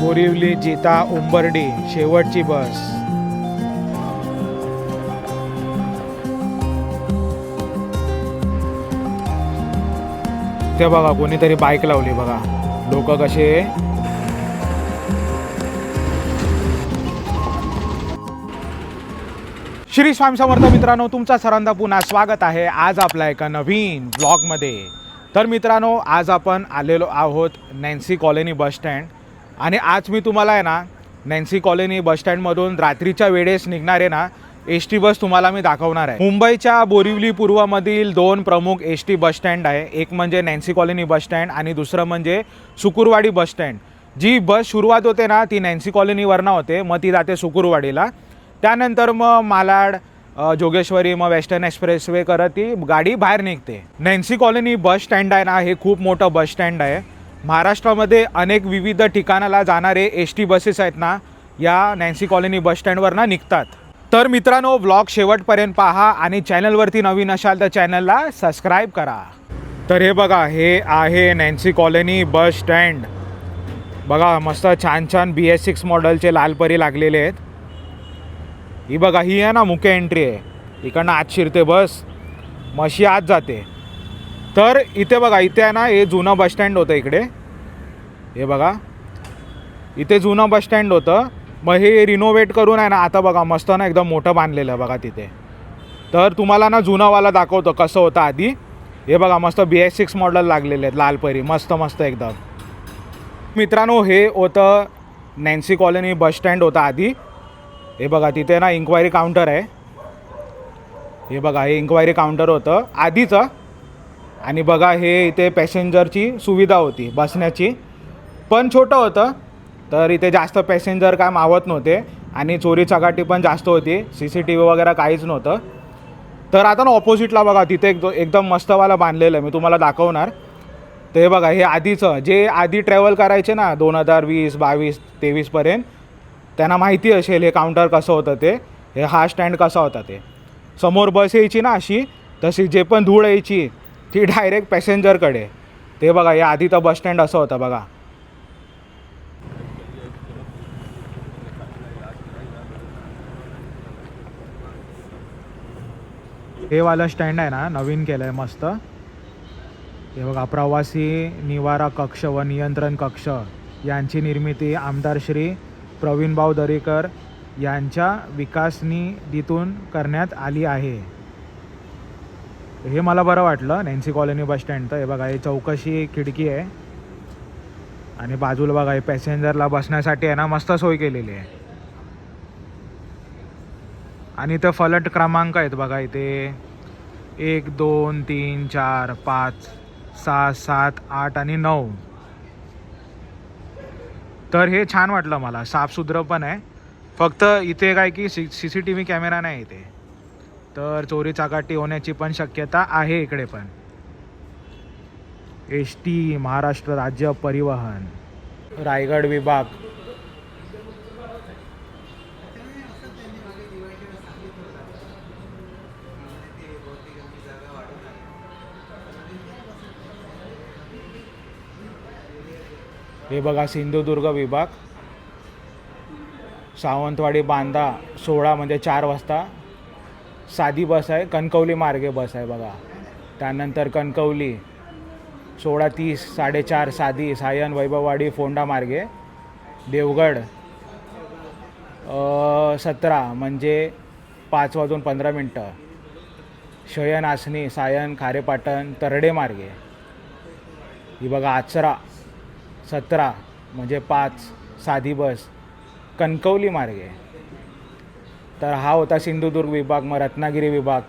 बोरिवली जिता उंबर्डी शेवटची बस. ते बघा कोणीतरी बाईक लावली बघा. लोक कसे श्री स्वामी समर्थ. मित्रांनो तुमचा सर्वांचा पुन्हा स्वागत आहे आज आपल्या एका नवीन ब्लॉगमध्ये. तर मित्रांनो आज आपण आलेलो आहोत नॅन्सी कॉलनी बस स्टँड. आणि आज मी तुम्हाला आहे ना नॅन्सी कॉलनी बस स्टँडमधून रात्रीच्या वेळेस निघणारे ना एस टी बस तुम्हाला मी दाखवणार आहे. मुंबईच्या बोरिवली पूर्वमधील दोन प्रमुख एस टी बस स्टँड आहे. एक म्हणजे नॅन्सी कॉलनी बस स्टँड आणि दुसरं म्हणजे सुकुरवाडी बस स्टँड. जी बस सुरुवात होते ना ती नॅन्सी कॉलनीवरनं होते, मग ती जाते सुकुरवाडीला. त्यानंतर मग मालाड जोगेश्वरी मग वेस्टर्न एक्सप्रेसवे करत ती गाडी बाहेर निघते. नॅन्सी कॉलनी बस स्टँड आहे ना हे खूप मोठं बस स्टँड आहे. महाराष्ट्रामध्ये अनेक विविध ठिकाणाला जाणारे एस टी बसेस आहेत ना या नॅन्सी कॉलनी बस स्टँडवरनं निघतात. तर मित्रांनो व्लॉग शेवटपर्यंत पहा आणि चॅनलवरती नवीन असाल तर चॅनलला सबस्क्राईब करा. तर हे बघा हे आहे नॅन्सी कॉलनी बस स्टँड. बघा मस्त छान छान BS6 मॉडेलचे लालपरी लागलेले आहेत. ही बघा ही आहे ना मुख्य एंट्री आहे. इकडनं आत शिरते बस मशी आत जाते. तर इथे बघा इथे आहे ना हे जुनं बस स्टँड होतं. इकडे हे बघा इथे जुनं बस स्टँड होतं. मग हे रिनोव्हेट करून आहे ना आता बघा मस्त ना एकदम मोठं बांधलेलं आहे बघा तिथे. तर तुम्हाला ना जुनावाला दाखवतो कसं होतं आधी. हे बघा मस्त BS6 मॉडेल लागलेले आहेत लालपरी मस्त मस्त एकदम. मित्रांनो हे होतं नॅन्सी कॉलनी बस स्टँड होता आधी. हे बघा तिथे ना इन्क्वायरी काउंटर आहे. हे बघा हे इन्क्वायरी काउंटर होतं आधीचं. आणि बघा हे इथे पॅसेंजरची सुविधा होती बसण्याची, पण छोटं होतं. तर इथे जास्त पॅसेंजर काय मावत नव्हते आणि चोरी चकाटी पण जास्त होती. CCTV वगैरे काहीच नव्हतं. तर आता ना ऑपोजिटला बघा तिथे एकदम मस्तवाला बांधलेलं आहे मी तुम्हाला दाखवणार. ते बघा हे आधीचं जे आधी ट्रॅव्हल करायचे ना 2020, 22, 23पर्यंत त्यांना माहिती असेल हे काउंटर कसं होतं ते. हे हा स्टँड कसा होता ते. समोर बस यायची ना अशी तशी जे पण धूळ यायची ती डायरेक्ट पॅसेंजरकडे. ते बघा हे आधीचं बस स्टँड असं होतं बघा. हे वाला स्टँड आहे ना नवीन केलं आहे मस्त. हे बघा प्रवासी निवारा कक्ष व नियंत्रण कक्ष यांची निर्मिती आमदार श्री प्रवीणभाऊ दरेकर यांच्या विकास निधीतून करण्यात आली आहे. हे मला बरं वाटलं नॅन्सी कॉलनी बस स्टँडचं. हे बघा हे चौकशी खिडकी आहे आणि बाजूला बघा हे पॅसेंजरला बसण्यासाठी आहे ना मस्त सोय केलेली आहे. आणि इथं फलट क्रमांक आहेत बघा इथे 1, 2, 3, 4, 5, 6, 7, 8 आणि 9. तर हे छान वाटलं मला. साफसुथरं पण आहे. फक्त इथे काय की CCTV कॅमेरा नाही इथे. तर चोरी चाकाटी होण्याची पण शक्यता आहे इकडे पण. ST महाराष्ट्र राज्य परिवहन रायगड विभाग. हे बघा सिंधुदुर्ग विभाग. सावंतवाडी बांधा 16 म्हणजे 4 वाजता साधी बस आहे. कणकवली मार्गे बस आहे बघा. त्यानंतर कणकवली 16:30 4:30 साधी सायन वैभववाडी फोंडा मार्गे. देवगड 17 म्हणजे 5:15 शयन आसनी सायन खारेपाटण तरडे मार्गे. ही बघा आचरा 17 म्हणजे 5 साधी बस कणकवली मार्गे. तर हा होता सिंधुदुर्ग विभाग. मग रत्नागिरी विभाग.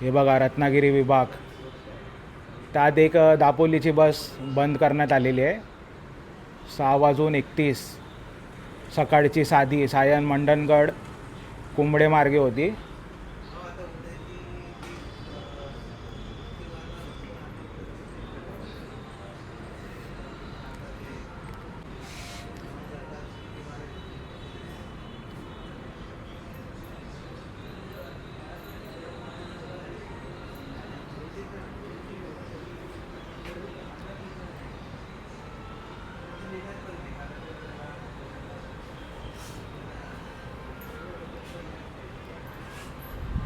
हे बघा रत्नागिरी विभाग. त्यात एक दापोलीची बस बंद करण्यात आलेली आहे. 6:31 सकाळची साधी सायन मंडणगड कुंबडे मार्गे होती.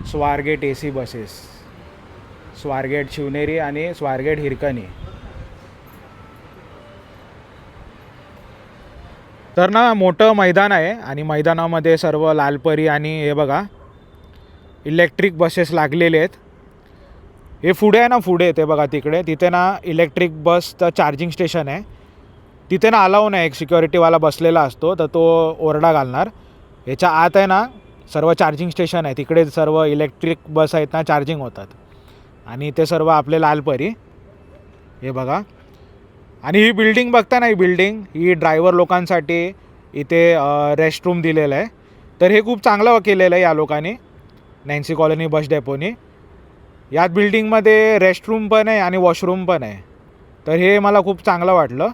स्वारगेट AC बसेस, स्वारगेट शिवनेरी आणि स्वारगेट हिरकणी. तर ना मोठं मैदान आहे आणि मैदानामध्ये सर्व लालपरी आणि हे बघा इलेक्ट्रिक बसेस लागलेले आहेत. हे पुढे आहे ना, पुढे ते बघा तिकडे, तिथे ना इलेक्ट्रिक बसचं चार्जिंग स्टेशन आहे. तिथे ना अलाऊ नाही, एक सिक्युरिटीवाला बसलेला असतो तर तो ओरडा घालणार. याच्या आत आहे ना सर्व चार्जिंग स्टेशन आहे, तिकडे सर्व इलेक्ट्रिक बस आहेत ना चार्जिंग होतात. आणि ते सर्व आपले लालपरी हे बघा. आणि ही बिल्डिंग बघता ना, ही बिल्डिंग ही ड्रायव्हर लोकांसाठी इथे रेस्टरूम दिलेलं आहे. तर हे खूप चांगलं केलेलं आहे या लोकांनी, नॅन्सी कॉलनी बस डेपोनी. याच बिल्डिंगमध्ये रेस्टरूम पण आहे आणि वॉशरूम पण आहे. तर हे मला खूप चांगलं वाटलं.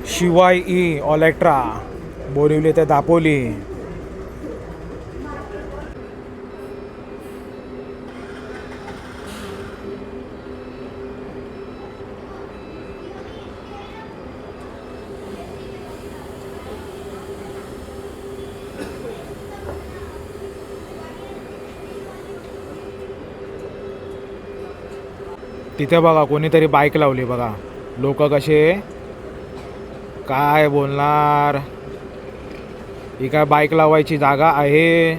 शिवाय ऑलेक्ट्रा, बोरिवली ते दापोली. तिथे बघा कोणीतरी बाईक लावली बघा. लोक कसे काय बोलणार, ही काय बाईक लावायची जागा आहे.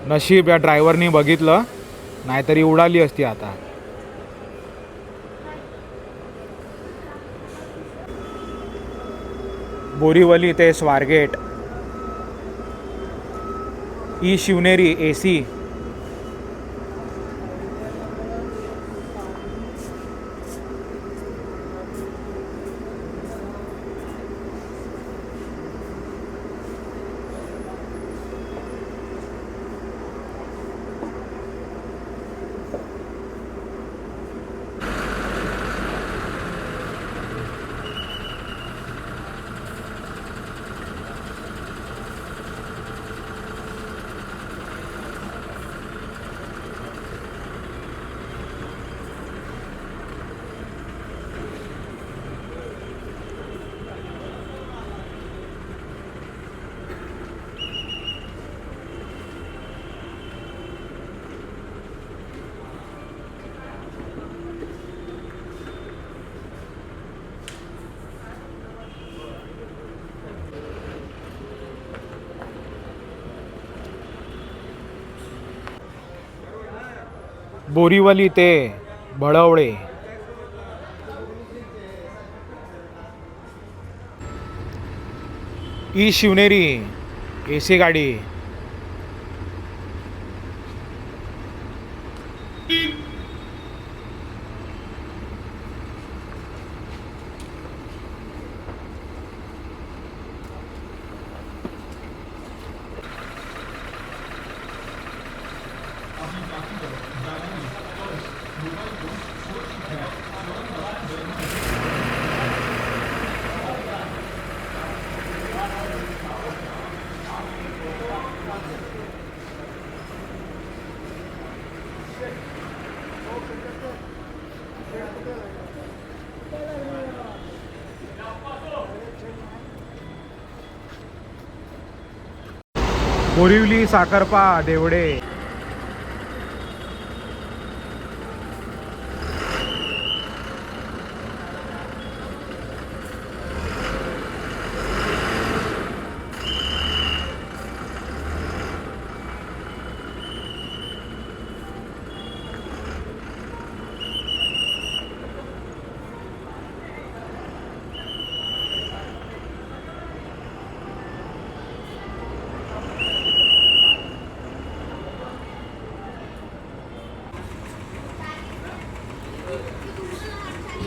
नशीब या ड्रायव्हरनी बघितलं, नाहीतरी उडाली असती आता. बोरीवली ते स्वारगेट शिवनेरी AC. बोरीवली ते बळवडे. शिवनेरी AC गाडी. बोरिवली साखरपा देवडे.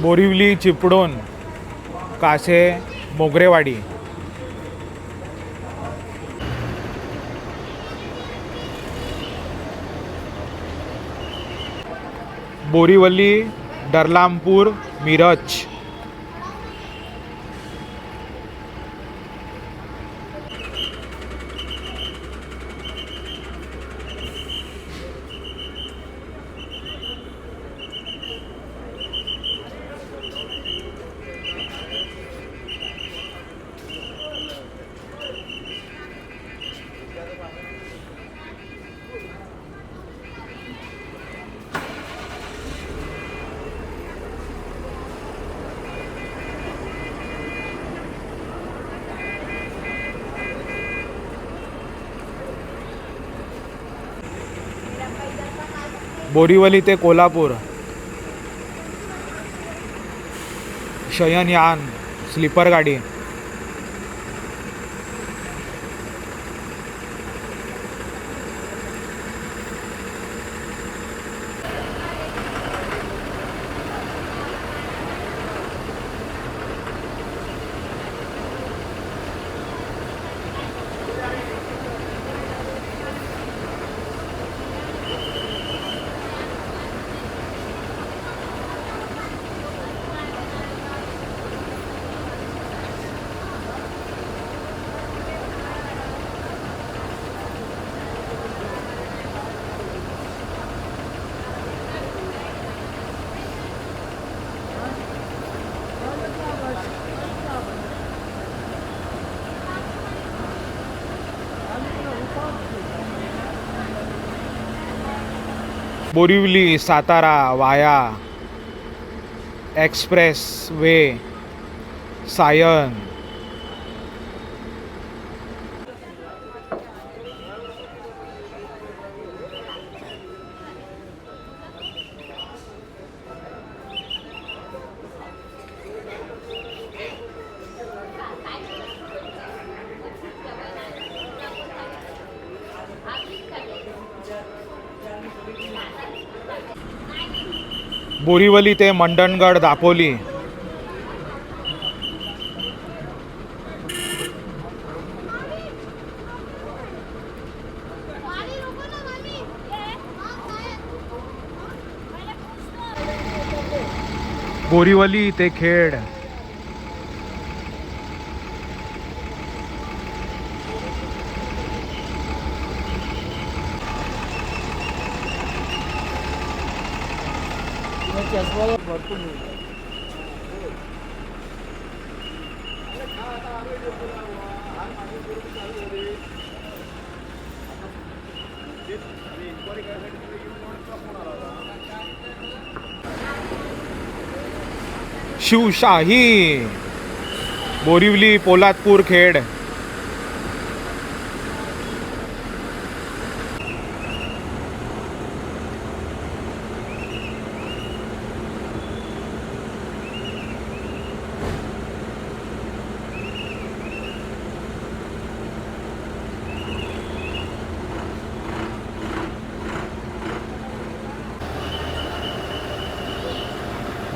बोरिवली चिपळूण कासे मोगरेवाडी. बोरीवली, डरलामपूर, मिरज. बोरीवली ते कोल्हापूर शयनयान स्लीपर गाडी. बोरिवली सातारा वाया एक्सप्रेस वे सायन. बोरीवली ते मंडणगड दापोली. बोरीवली ते खेड. शिवशाही बोरिवली पोलादपूर खेड.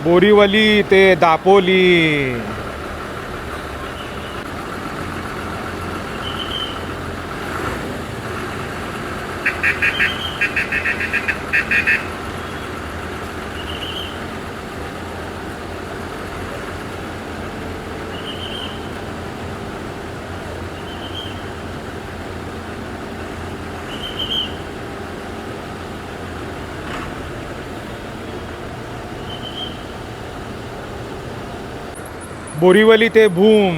बोरीवली ते दापोली. बोरीवली ते भूम.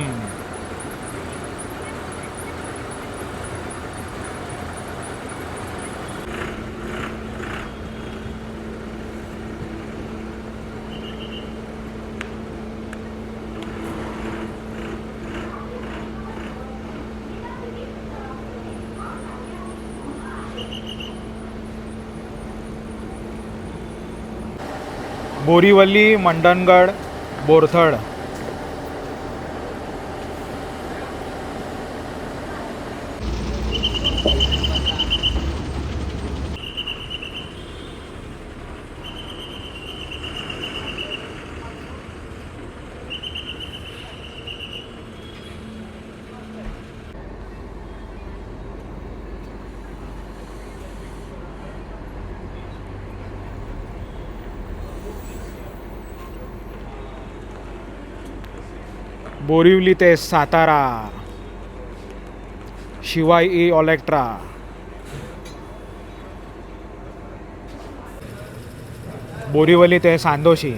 बोरीवली मंडणगड बोरथड. बोरिवली ते सातारा शिवाय ई ऑलेक्ट्रा, बोरिवली ते सांदोशी,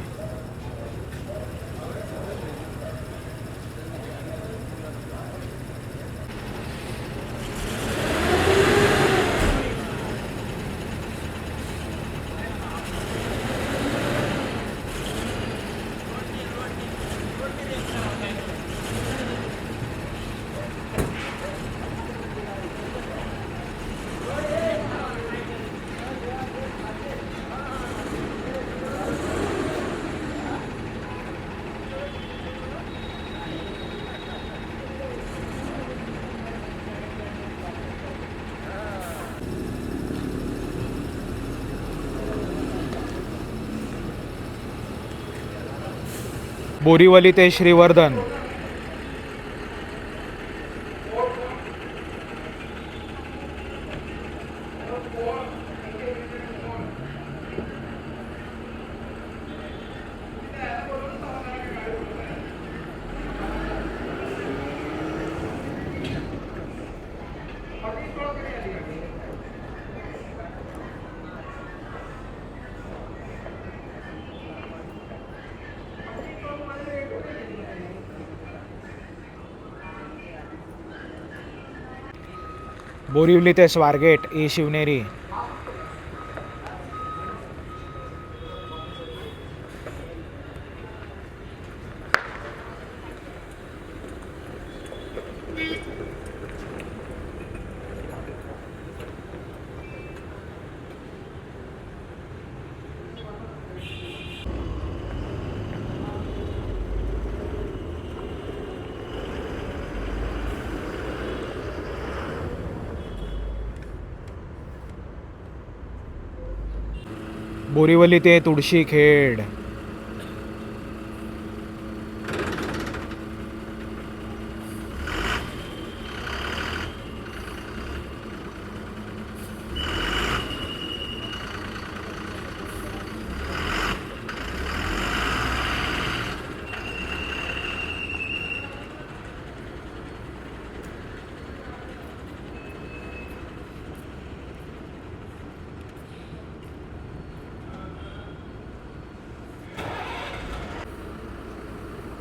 बोरिवली ते श्रीवर्धन, बोरिवली ते स्वारगेट ई शिवनेरी, बोरिवली ते तुळशीखेड,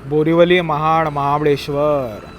बोरिवली महाड महाबळेश्वर,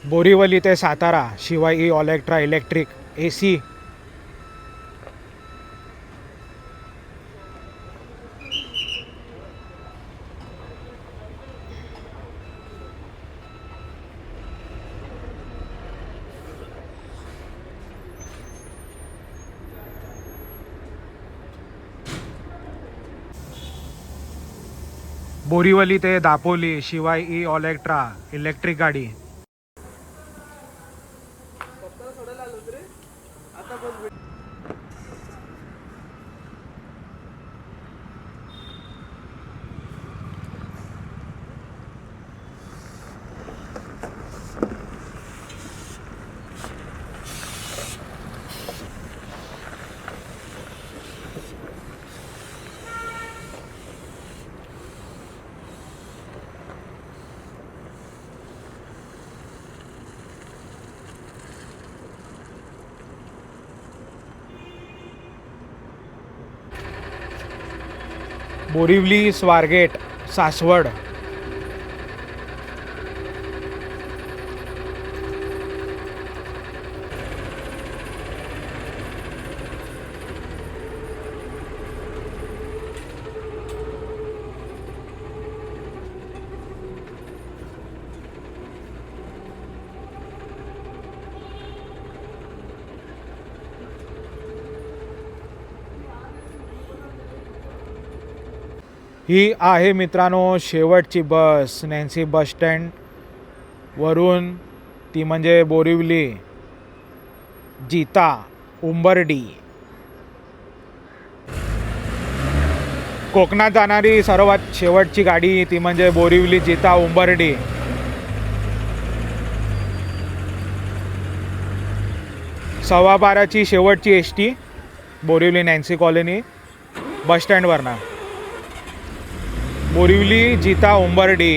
बोरिवली ते सातारा शिवाय ई ऑलेक्ट्रा इलेक्ट्रिक AC, बोरिवली ते दापोली शिवाय ई ऑलेक्ट्रा इलेक्ट्रिक गाडी, बोरिवली स्वारगेट सासवड, ही आहे मित्रांनो शेवटची बस नॅन्सी बस स्टँड वरून, ती म्हणजे बोरिवली, जिता, उंबर्डी, कोकणात जाणारी सर्वात शेवटची गाडी ती म्हणजे बोरिवली, जिता, उंबर्डी. 12:15ची शेवटची S T Borivali Nancy Colony bus स्टँडवरनं, बोरिवली, जिता, उंबर्डी.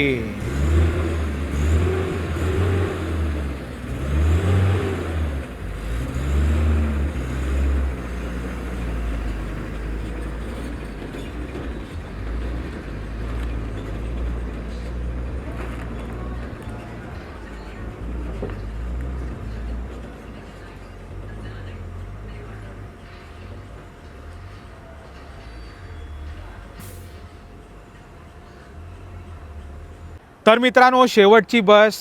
तर मित्रांनो शेवटची बस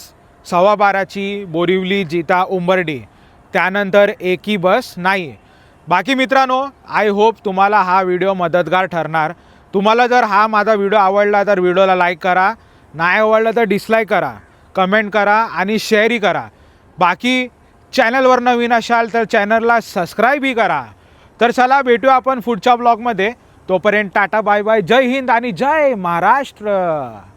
12:15ची बोरिवली, जिता, उंबर्डी, त्यानंतर एकही बस नाही. बाकी मित्रांनो आय होप तुम्हाला हा व्हिडिओ मदतगार ठरणार. तुम्हाला जर हा माझा व्हिडिओ आवडला तर व्हिडिओला लाईक करा, नाही आवडला तर डिसलाईक करा, कमेंट करा आणि शेअरही करा. बाकी चॅनलवर नवीन असाल तर चॅनलला सबस्क्राईबही करा. तर चला भेटूया आपण पुढच्या ब्लॉगमध्ये. तोपर्यंत टाटा बाय बाय, जय हिंद आणि जय महाराष्ट्र.